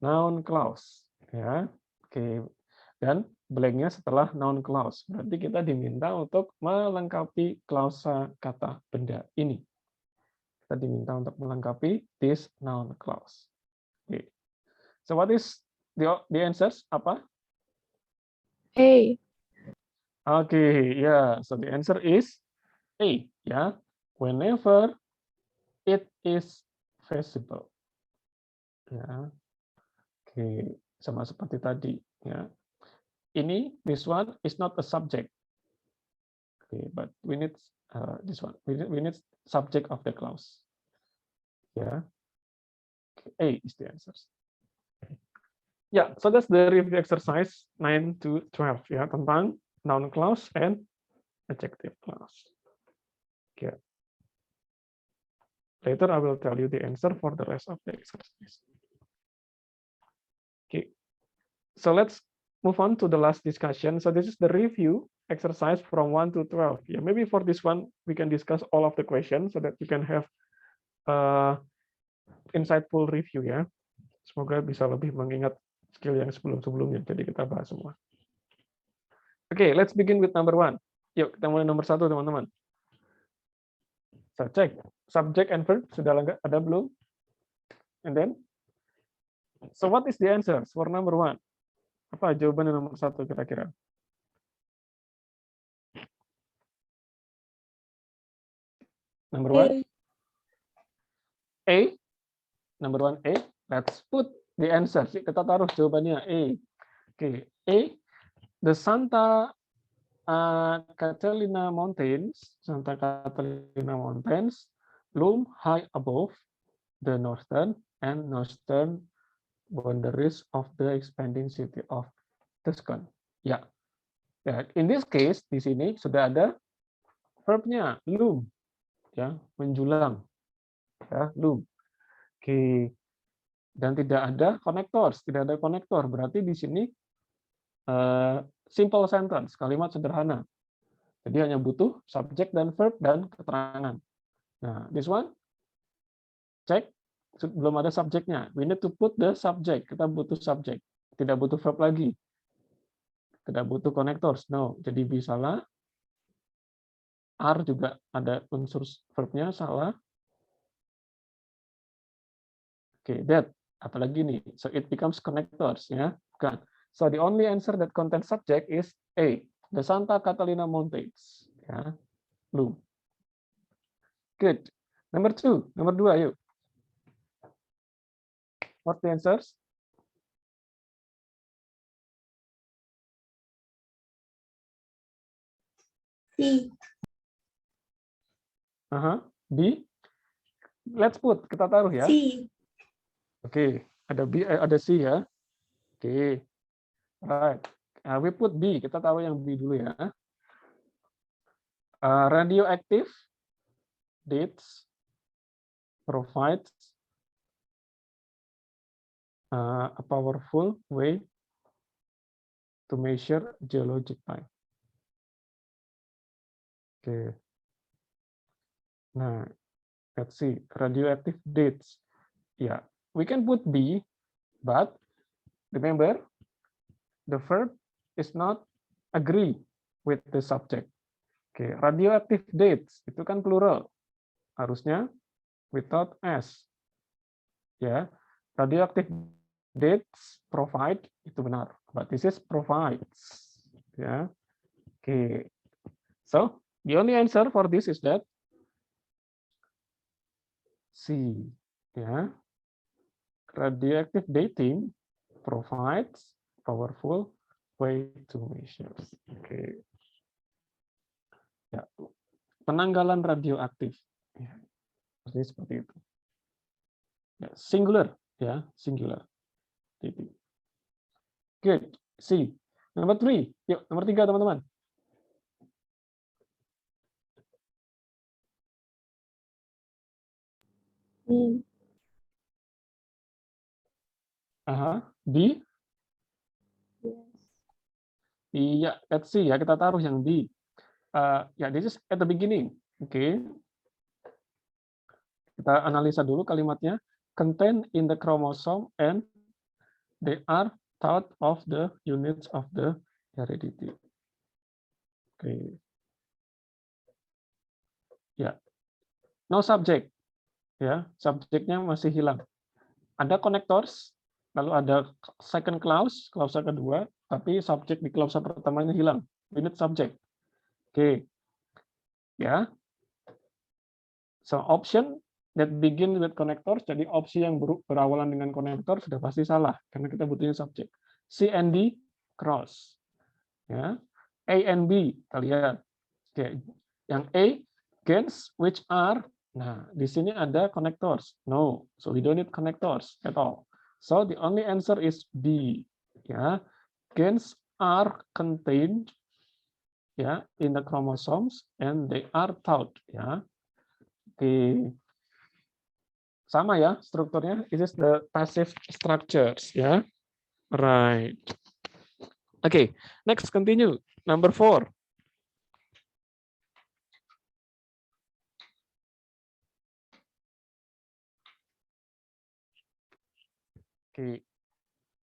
noun clause, ya. Oke, dan blanknya setelah noun clause. Berarti kita diminta untuk melengkapi klausa kata benda ini. Kita diminta untuk melengkapi this noun clause. Oke. So what is the answers? Apa? A. Okay, yeah. So the answer is A, ya. Whenever it is visible. Ya. Oke, sama seperti tadi, ya. Ini this one is not a subject. Okay, but we need this one. We need subject of the clause. Ya. Okay, A is the answer. Yeah, so that's the review exercise 9 to 12 ya tentang noun clause and adjective clause. Okay. Later I will tell you the answer for the rest of the exercise. Okay. So let's move on to the last discussion. So this is the review exercise from 1 to 12. Yeah, maybe for this one we can discuss all of the questions so that you can have insightful review ya. Semoga bisa lebih mengingat skill yang sebelum-sebelumnya. Jadi kita bahas semua. Oke, let's begin with number 1. Yuk, kita mulai nomor 1, teman-teman. So, cek. Subject and verb sudah ada belum? And then, so what is the answer for number 1? Apa jawabannya nomor 1 kira-kira? Number 1? A. Number 1 A. Let's put the answer. Kita taruh jawabannya A. Oke, A. The Santa Catalina Mountains, loom high above the northern boundaries of the expanding city of Tuscan. Ya, in this case di sini sudah ada verbnya loom, ya, menjulang, ya, loom. Oke, dan tidak ada konektor, berarti di sini simple sentence, kalimat sederhana. Jadi hanya butuh subjek dan verb dan keterangan. Nah, this one, cek, belum ada subjeknya. We need to put the subject. Kita butuh subjek. Tidak butuh verb lagi. Tidak butuh connectors. No. Jadi be salah. Are juga ada unsur verbnya salah. Oke, that. Apalagi nih. So it becomes connectors. Ya. Bukan. So the only answer that contains subject is A. The Santa Catalina Mountains. Ya. Loom. Good. Number 2. Nomor 2, yuk. What the answers? C. B. Let's put, kita taruh ya. C. Oke, ada B, ada C ya. Oke, right. We put B, kita taruh yang B dulu ya. Radioactive dates provides a powerful way to measure geologic time. Oke. Nah, let's see. Radioactive dates. Yeah, we can put B, but remember, the verb is not agree with the subject. Oke, radioactive dates itu kan plural, harusnya without s. Ya, radioactive dates provide itu benar, but this is provides. Ya, oke. So the only answer for this is that C. Ya, radioactive dating provides powerful way to measure. Oke. Ya, penanggalan radioaktif. Ya, seperti itu. Ya, singular, ya, singular. Good. C. Nomor 3. Yuk, nomor 3 teman-teman. B. B. Yes. Iya, let's see ya, kita taruh yang B. Ya, this is at the beginning. Oke. Kita analisa dulu kalimatnya. contained in the chromosome and they are thought of the units of the heredity. Okay. Ya, no subject. Ya, subjeknya masih hilang. Ada connectors, lalu ada second clause, klausa kedua, tapi subjek di klausa pertamanya hilang. We need subject. Oke. Ya. So option that begin with connectors, jadi opsi yang berawalan dengan konektor sudah pasti salah karena kita butuhnya subjek. C and D cross. Ya. A and B, kita lihat. Oke. Yang A gains which are, nah di sini ada connectors. No, so we don't need connectors at all. So the only answer is B. Ya. Gains are contained ya in the chromosomes and they are taught ya. Oke. Sama ya strukturnya. This is the passive structures ya. Right. Okay, next continue. Number 4. Okay.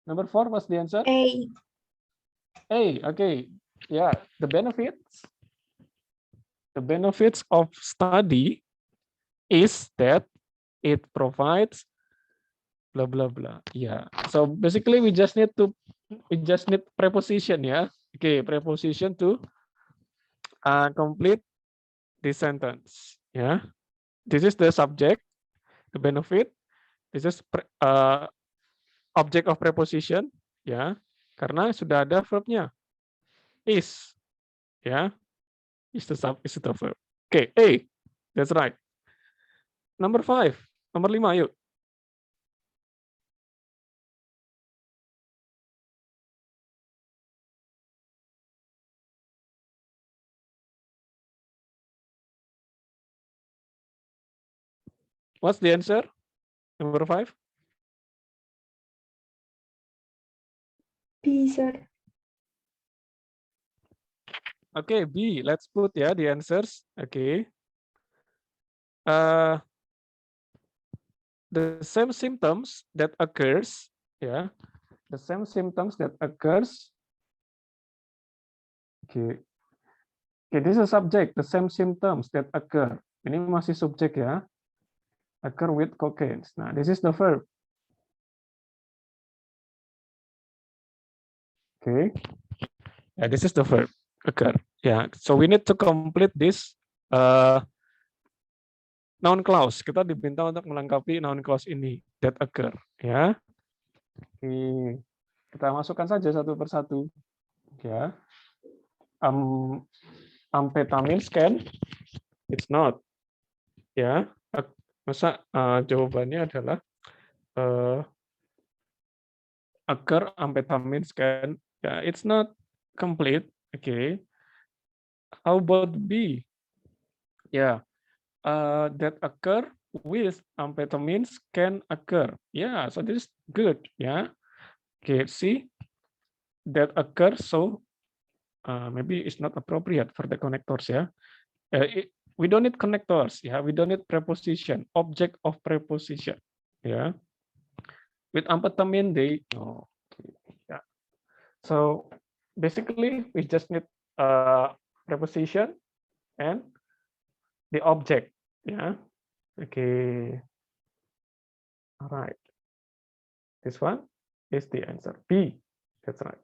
Number 4 was the answer? A. A, okay. Yeah, the benefits of study is that it provides blah blah blah. Yeah. So basically we just need preposition ya. Okay, preposition to complete this sentence. Yeah. This is the subject, the benefit. This is object of preposition. Ya. Karena sudah ada verbnya. Is. Ya. Is the verb. Okay, A. That's right. Number 5. Nomor 5, yuk. What's the answer? Number 5? B, sir. Okay, B. Let's put ya the answers. Okay. The same symptoms that occurs, ya. The same symptoms that occurs. Okay. Okay, this is a subject. The same symptoms that occur. Ini masih subjek ya. Occur with cocaine. Nah, this is the verb. Okay. Yeah, this is the verb. Occur. Yeah. So we need to complete this noun clause. Kita diminta untuk melengkapi noun clause ini that occur. Ya. Oke. Kita masukkan saja satu persatu. Ya. Amphetamines can? It's not. Ya. Masa jawabannya adalah occur amphetamines can? Ya, it's not complete. Okay. How about B? Yeah. That occur with amphetamines can occur. Yeah, so this is good. Yeah. Okay, see that occur. So maybe it's not appropriate for the connectors. Yeah. We don't need connectors. Yeah. We don't need preposition. Object of preposition. Yeah. With amphetamine, they. Oh, okay. Yeah. So basically, we just need preposition and the object. Yeah. Okay. All right. This one is the answer. B. That's right.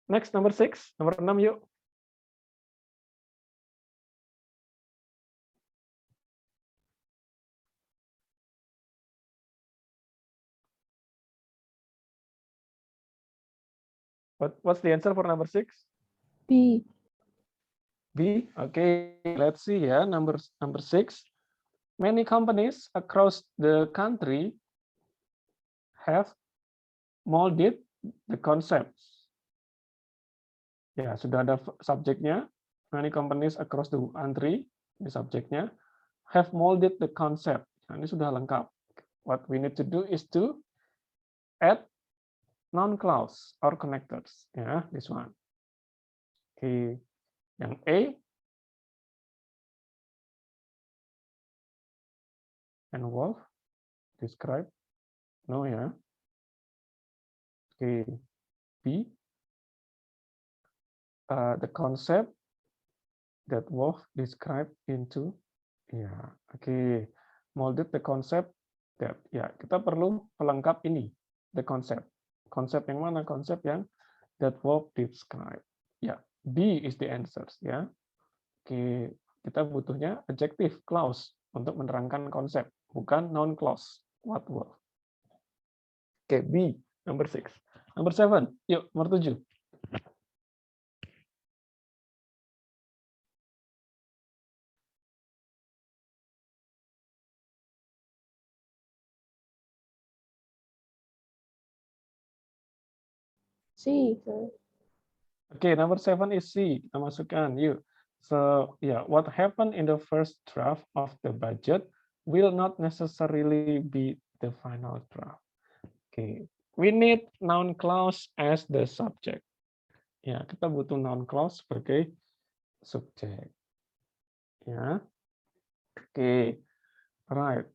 Next, number 6. Nomor 6 yuk. What's the answer for number 6? B. B. Okay, let's see ya. Number 6. Many companies across the country have molded the concepts. Ya, sudah ada subjeknya. Many companies across the country, ini subjeknya, have molded the concept. Nah, ini sudah lengkap. What we need to do is to add noun clause or connectors. Ya, this one. Oke, yang A and Wolf. describe? No ya. Oke. B, the concept that was described into, ya, oke. Molded the concept that, ya, kita perlu pelengkap ini, the concept. Konsep yang mana? Konsep yang that was described. Ya, B is the answers ya. Oke, kita butuhnya adjective clause untuk menerangkan konsep, bukan noun clause. What was? Oke, B, number 6. Number 7, yuk, nomor 7. C, sir. Oke, number 7 is C. Kita masukkan, yuk. So, yeah, what happened in the first draft of the budget will not necessarily be the final draft. Oke, we need noun clause as the subject. Ya, kita butuh noun clause sebagai subjek. Ya, oke, right.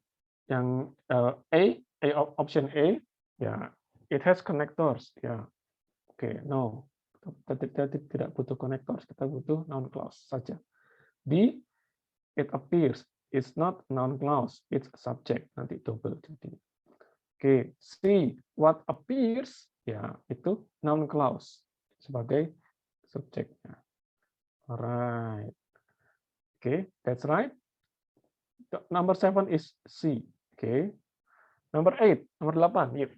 Yang option A, ya, it has connectors. Ya, oke, no. Kita tidak butuh connectors, kita butuh noun clause saja. B, it appears, it's not noun clause, it's subject, nanti double jadi. Oke, C, what appears, ya itu noun clause sebagai subjeknya. Alright. Oke, that's right. Number 7 is C. Oke. Number 8, nomor 8, yuk.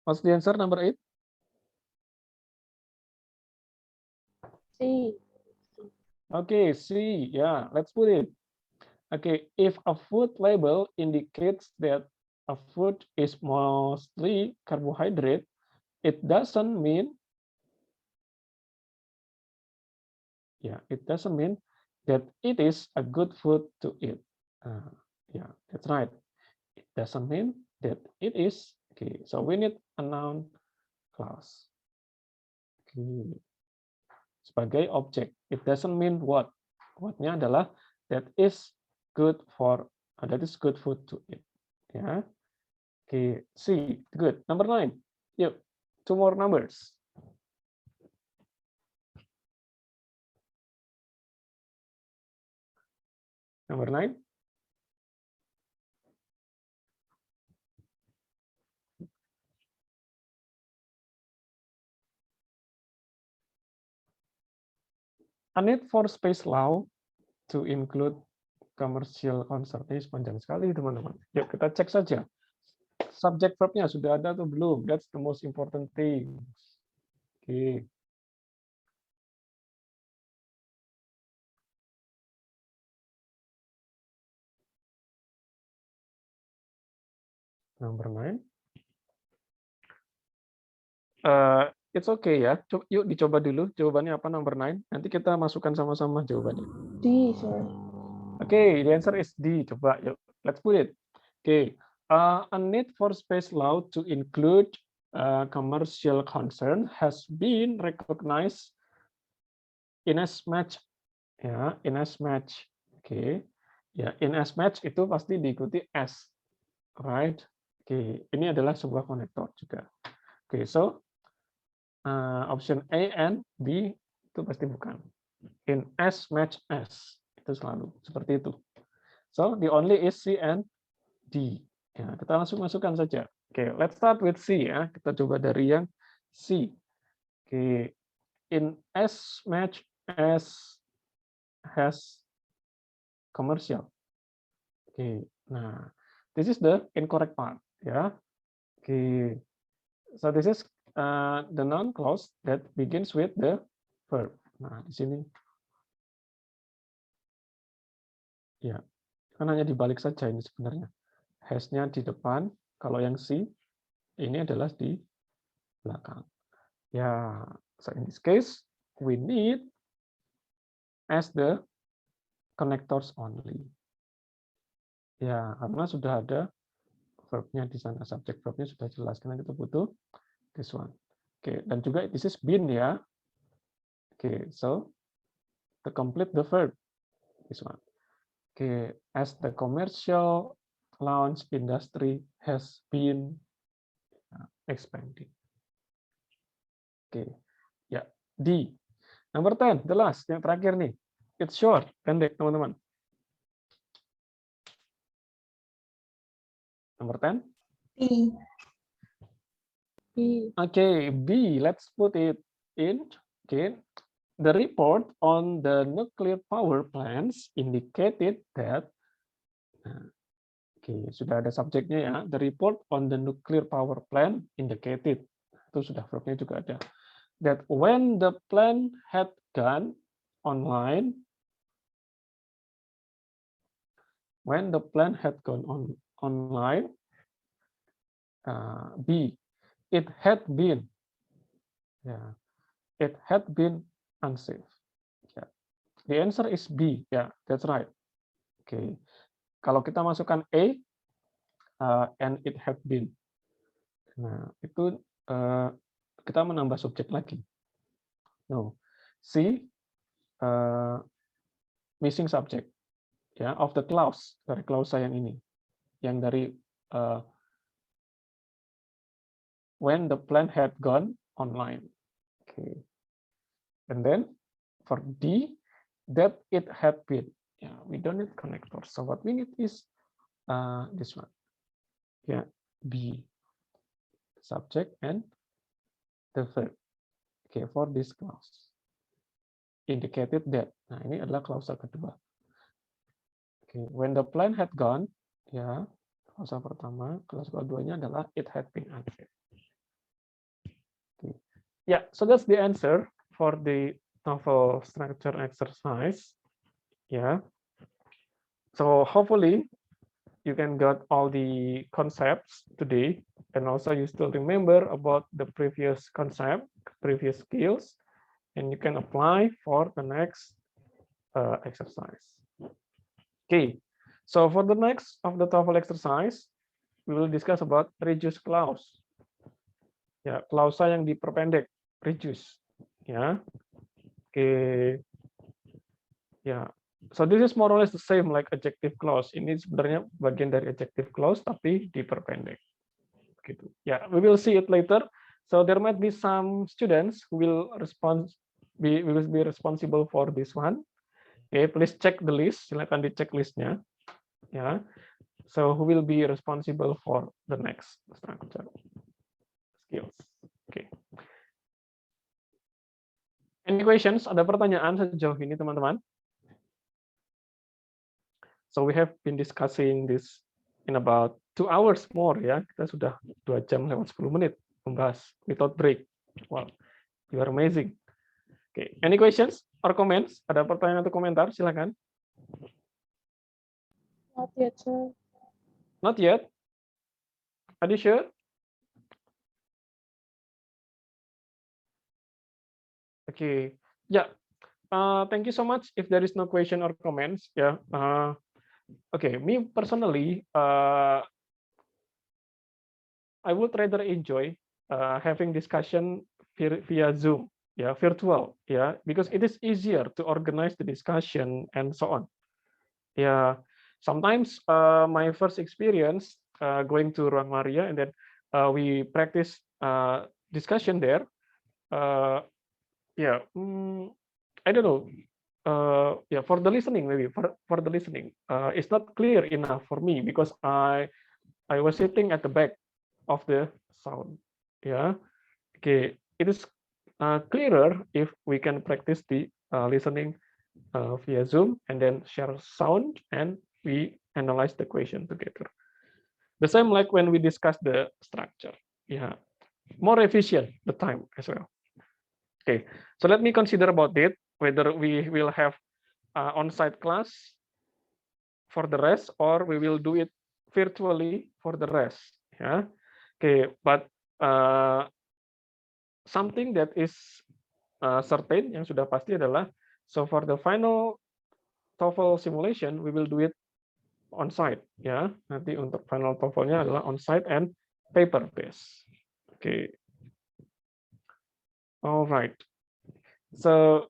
What's the answer, number 8? C. Okay, C. Yeah, let's put it. Okay, if a food label indicates that a food is mostly carbohydrate, it doesn't mean, it doesn't mean that it is a good food to eat. Yeah, that's right. It doesn't mean that it is. Okay, so we need a noun clause. Okay. Sebagai objek. It doesn't mean what. What-nya adalah that is good food to eat. Ya. Oke, C, good. Number 9. Yuk, 2 more numbers. Number 9. A need for space law to include commercial concern. Ini panjang sekali, teman-teman. Yuk, kita cek saja. Subject verb-nya sudah ada atau belum? That's the most important thing. Oke. Number 9. It's okay ya. Yuk dicoba dulu jawabannya apa number 9. Nanti kita masukkan sama-sama jawabannya. D, sir. Okay, the answer is D. Coba yuk. Let's put it. Okay. A need for space law to include commercial concern has been recognized in as much Okay. Ya, in as much itu pasti diikuti as. Right? Okay. Ini adalah sebuah konektor juga. Okay, so option A and B itu pasti bukan. In as match as itu selalu seperti itu. So the only is C and D. Ya, kita langsung masukkan saja. Oke, let's start with C ya. Kita coba dari yang C. Oke, in as match as has commercial. Oke, nah this is the incorrect part ya. Oke, so this is the noun clause that begins with the verb. Nah, di sini ya, kan hanya dibalik saja ini sebenarnya. Has-nya di depan, kalau yang C ini adalah di belakang. Ya, so in this case we need as the connectors only. Ya, karena sudah ada verb-nya di sana, subject verb-nya sudah jelas, karena kita butuh this one. Oke, dan juga this is been ya. Oke, so to complete the verb, this one. Okay, as the commercial launch industry has been expanding. Oke, ya D. Number 10, the last, yang terakhir nih. It's short, pendek teman-teman. Number 10. B. B. Okay, B. Let's put it in. Okay, the report on the nuclear power plants indicated that. Oke, sudah ada subjeknya ya. The report on the nuclear power plant indicated. Itu sudah verbnya juga ada. That when the plant had gone online, online, B, it had been unsafe. Yeah. The answer is B. Yeah, that's right. Okay. Kalau kita masukkan A, and it had been. Nah, itu kita menambah subjek lagi. No. C, missing subject. Ya, of the clause, dari klausa yang ini. Yang dari when the plan had gone online. Okay. And then for D, that it had been. Yeah, we don't need connector. So what we need is this one. Yeah, B, subject and the verb. Okay, for this clause. Indicated that. Nah, ini adalah klausa kedua. Okay, when the plan had gone, ya, klausa pertama, klausa keduanya adalah it had been unsafe. Okay. Yeah, so that's the answer for the TOEFL structure exercise. Yeah. So hopefully you can get all the concepts today, and also you still remember about the previous concept, previous skills, and you can apply for the next exercise. Okay, so for the next of the TOEFL exercise, we will discuss about reduced clause. Ya, klausa yang diperpendek, reduce. Ya, okay. Ya, so this is more or less the same like adjective clause. Ini sebenarnya bagian dari adjective clause tapi diperpendek. Gitu. Ya, we will see it later. So there might be some students who will be responsible for this one. Okay, please check the list. Silakan dicek listnya. Ya, so who will be responsible for the next structure skills? Okay. Any questions? Ada pertanyaan sejauh ini, teman-teman? So we have been discussing this in about 2 hours more ya. Kita sudah 2 jam lewat 10 menit membahas without break. Wow, you are amazing. Okay, any questions or comments? Ada pertanyaan atau komentar? Silakan. Not yet, sir. Not yet. Are you sure? Okay. Yeah. Thank you so much. If there is no question or comments, yeah. Okay, me personally, I would rather enjoy having discussion via Zoom, yeah, virtual, yeah, because it is easier to organize the discussion and so on. Yeah, sometimes my first experience going to Ruang Maria and then we practice discussion there. Yeah, I don't know. Yeah, for the listening, maybe for the listening, it's not clear enough for me because I was sitting at the back of the sound. Yeah, okay. It is clearer if we can practice the listening via Zoom and then share sound and we analyze the question together. The same like when we discuss the structure. Yeah, more efficient the time as well. Okay, so let me consider about it whether we will have on-site class for the rest or we will do it virtually for the rest. Yeah. Okay, but something that is certain yang sudah pasti adalah so for the final TOEFL simulation we will do it on site ya. Nanti untuk final TOEFL-nya adalah on site and paper based. Okay. All right. So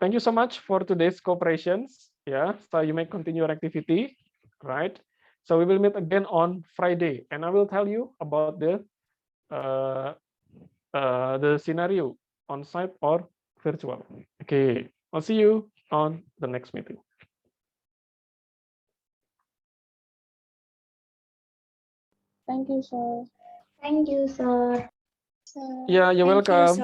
thank you so much for today's cooperations. Yeah, so you may continue your activity, right? So we will meet again on Friday, and I will tell you about the scenario on site or virtual. Okay, I'll see you on the next meeting. Thank you, sir. Thank you, sir. Yeah, you're Thank you, welcome. sir.